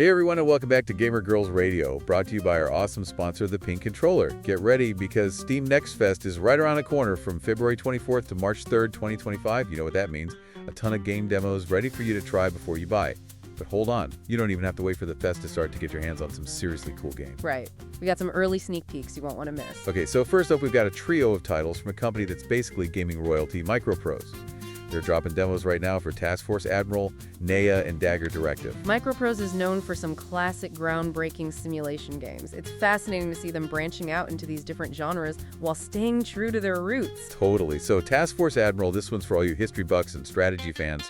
Hey everyone, and welcome back to Gamer Girls Radio, brought to you by our awesome sponsor, the Pink Controller. Get ready because Steam Next Fest is right around the corner from February 24th to March 3rd, 2025. You know what that means. A ton of game demos ready for you to try before you buy. But hold on, you don't even have to wait for the fest to start to get your hands on some seriously cool games. Right. We got some early sneak peeks you won't want to miss. Okay, so first up, we've got a trio of titles from a company that's basically gaming royalty, MicroProse. They're dropping demos right now for Task Force Admiral, Nea, and Dagger Directive. MicroProse is known for some classic groundbreaking simulation games. It's fascinating to see them branching out into these different genres while staying true to their roots. Totally. So Task Force Admiral, this one's for all you history buffs and strategy fans.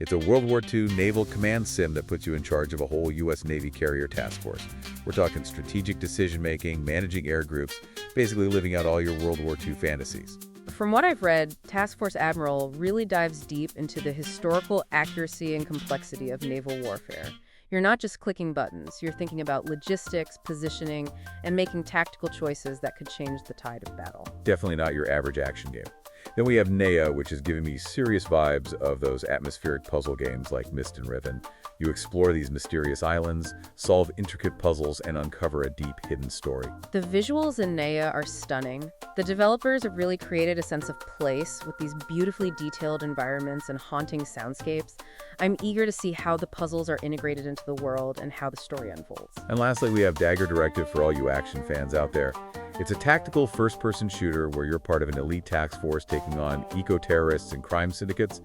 It's a World War II naval command sim that puts you in charge of a whole U.S. Navy carrier task force. We're talking strategic decision-making, managing air groups, basically living out all your World War II fantasies. From what I've read, Task Force Admiral really dives deep into the historical accuracy and complexity of naval warfare. You're not just clicking buttons, you're thinking about logistics, positioning, and making tactical choices that could change the tide of battle. Definitely not your average action game. Then we have Nea, which is giving me serious vibes of those atmospheric puzzle games like Myst and Riven. You explore these mysterious islands, solve intricate puzzles, and uncover a deep hidden story. The visuals in Nea are stunning. The developers have really created a sense of place with these beautifully detailed environments and haunting soundscapes. I'm eager to see how the puzzles are integrated into the world and how the story unfolds. And lastly, we have Dagger Directive for all you action fans out there. It's a tactical first-person shooter where you're part of an elite task force taking on eco-terrorists and crime syndicates.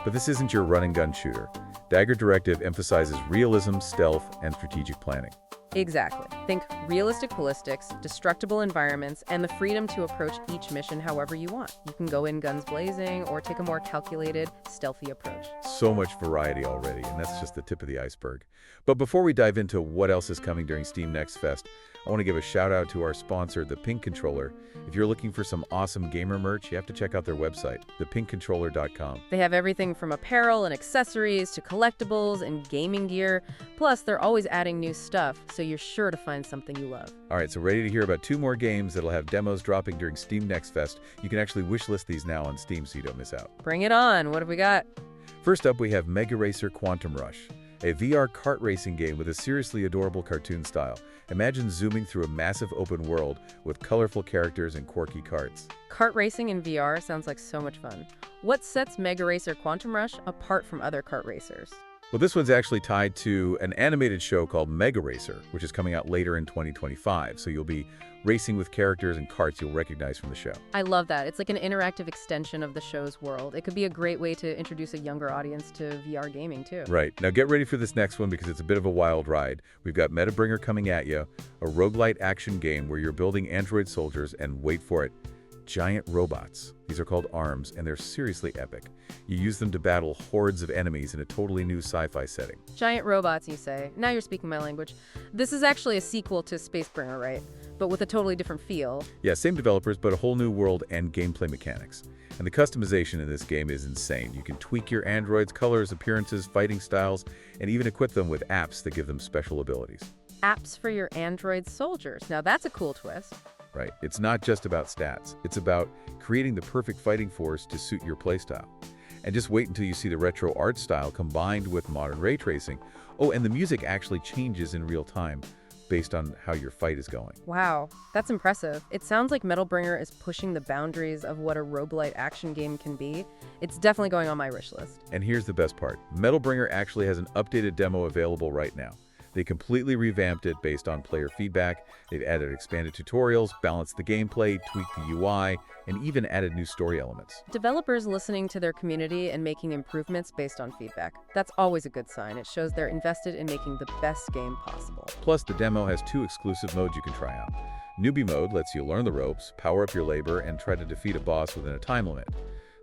But this isn't your run-and-gun shooter. Dagger Directive emphasizes realism, stealth, and strategic planning. Exactly. Think realistic ballistics, destructible environments, and the freedom to approach each mission however you want. You can go in guns blazing or take a more calculated, stealthy approach. So much variety already, and that's just the tip of the iceberg. But before we dive into what else is coming during Steam Next Fest, I want to give a shout out to our sponsor, the Pink Controller. If you're looking for some awesome gamer merch, you have to check out their website, thepinkcontroller.com. They have everything from apparel and accessories to collectibles and gaming gear. Plus, they're always adding new stuff, so you're sure to find something you love. All right, so ready to hear about 2 more games that'll have demos dropping during Steam Next Fest. You can actually wishlist these now on Steam so you don't miss out. Bring it on. What have we got? First up, we have Mega Racer Quantum Rush, a VR kart racing game with a seriously adorable cartoon style. Imagine zooming through a massive open world with colorful characters and quirky karts. Kart racing in VR sounds like so much fun. What sets Mega Racer Quantum Rush apart from other kart racers? Well, this one's actually tied to an animated show called Mega Racer, which is coming out later in 2025. So you'll be racing with characters and karts you'll recognize from the show. I love that. It's like an interactive extension of the show's world. It could be a great way to introduce a younger audience to VR gaming, too. Right. Now get ready for this next one because it's a bit of a wild ride. We've got Metabringer coming at you, a roguelite action game where you're building android soldiers and, wait for it, giant robots. These are called ARMS, and they're seriously epic. You use them to battle hordes of enemies in a totally new sci-fi setting. Giant robots, you say. Now you're speaking my language. This is actually a sequel to Spacebringer, right? But with a totally different feel. Yeah, same developers, but a whole new world and gameplay mechanics. And the customization in this game is insane. You can tweak your androids' colors, appearances, fighting styles, and even equip them with apps that give them special abilities. Apps for your android soldiers. Now that's a cool twist. Right. It's not just about stats. It's about creating the perfect fighting force to suit your playstyle. And just wait until you see the retro art style combined with modern ray tracing. Oh, and the music actually changes in real time based on how your fight is going. Wow, that's impressive. It sounds like Metalbringer is pushing the boundaries of what a roguelite action game can be. It's definitely going on my wish list. And here's the best part. Metalbringer actually has an updated demo available right now. They completely revamped it based on player feedback. They've added expanded tutorials, balanced the gameplay, tweaked the UI, and even added new story elements. Developers listening to their community and making improvements based on feedback. That's always a good sign. It shows they're invested in making the best game possible. Plus, the demo has 2 exclusive modes you can try out. Newbie mode lets you learn the ropes, power up your labor, and try to defeat a boss within a time limit.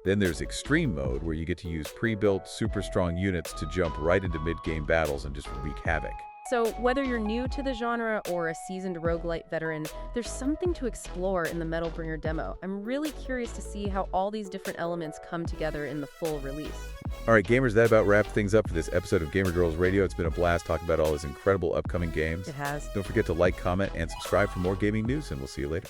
Then there's Extreme mode, where you get to use pre-built, super strong units to jump right into mid-game battles and just wreak havoc. So whether you're new to the genre or a seasoned roguelite veteran, there's something to explore in the Metalbringer demo. I'm really curious to see how all these different elements come together in the full release. All right, gamers, that about wraps things up for this episode of Gamer Girls Radio. It's been a blast talking about all these incredible upcoming games. It has. Don't forget to like, comment, and subscribe for more gaming news, and we'll see you later.